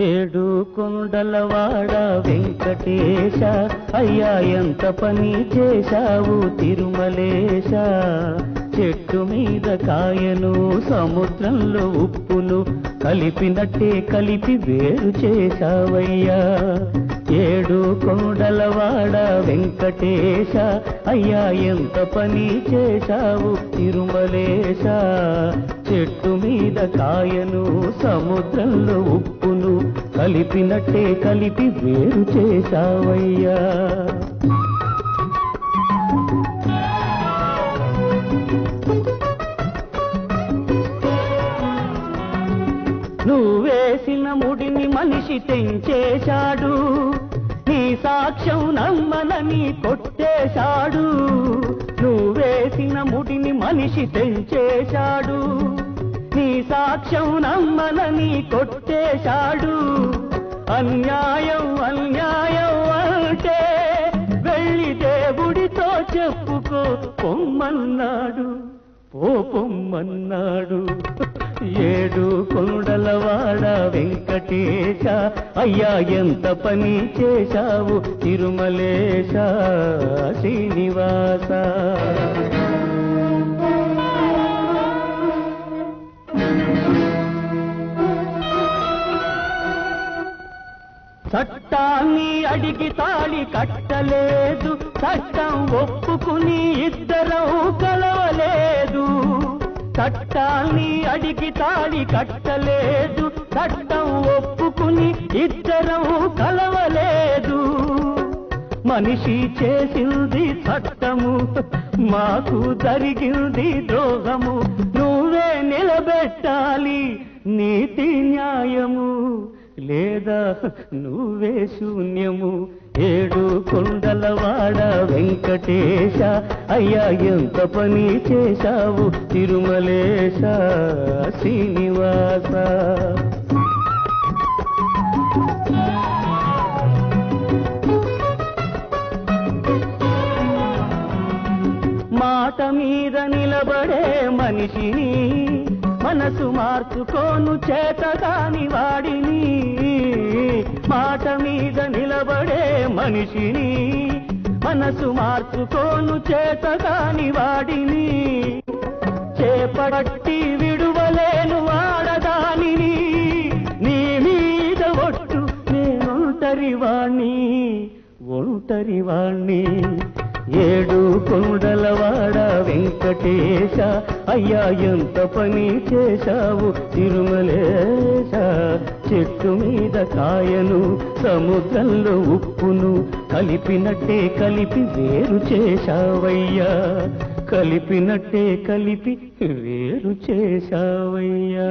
ఏడు కొండలవాడ వెంకటేశ అయ్యా ఎంత పని చేశావు తిరుమలేశ. చెట్టు మీద కాయను సముద్రంలో ఉప్పును కలిపినట్టే కలిపి వేరు చేశావయ్యా. ఏడు కొండలవాడ వెంకటేశ అయ్యా ఎంత పని చేశావు తిరుమలేశ. చెట్టు మీద కాయను సముద్రంలో ఉప్పును కలిపినట్టే కలిపి వేరు చేశావయ్యా. నువ్వేసిన ముడిని మనిషి తెంచేశాడు, నీ సాక్ష్యం నమ్మనని కొట్టేశాడు. నువ్వేసిన ముడిని మనిషి తెంచేశాడు, నీ సాక్ష్యం నమ్మనని కొట్టేశాడు. అన్యాయం అన్యాయం అంటే వెళ్ళి దేవుడితో చెప్పుకో పొమ్మన్నాడు, ఓ పొమ్మన్నాడు. ఏడు కొండలవాడ వెంకటేశ అయ్యా ఎంత పని చేశావు తిరుమలేశ శ్రీనివాస. చట్టాన్ని అడిగి తాళి కట్టలేదు, చట్టం ఒప్పుకుని ఇద్దరం కలవలేదు. చట్టాన్ని అడిగి తాళి కట్టలేదు, చట్టం ఒప్పుకుని ఇద్దరం కలవలేదు. మనిషి చేసింది చట్టము, మాకు జరిగింది ద్రోహము. నువ్వే నిలబెట్టాలి నీతి న్యాయము, లేదా నువ్వే శూన్యము. ఏడు కొండలవాడ వెంకటేశ అయ్యా ఎంత పని చేశావు తిరుమలేశ శ్రీనివాస. మాట మీద నిలబడే మనిషిని మనసు మార్చుకోను చేతగాని వాడిని. మాట మీద నిలబడే మనిషిని మనసు మార్చుకోను చేతగాని వాడిని. చేపట్టి విడువలేను ఆడదానిని, నీ మీద ఒట్టు నేనొంటరివాణ్ణి ఒంటరివాణ్ణి. ఏడు కొండలవాడ వెంకటేశ అయ్యా ఎంత పని చేశావు తిరుమలేశ. చెట్టు మీద కాయను సముద్రంలో ఉప్పును కలిపినట్టే కలిపి వేరు చేశావయ్యా. కలిపినట్టే కలిపి వేరు చేశావయ్యా.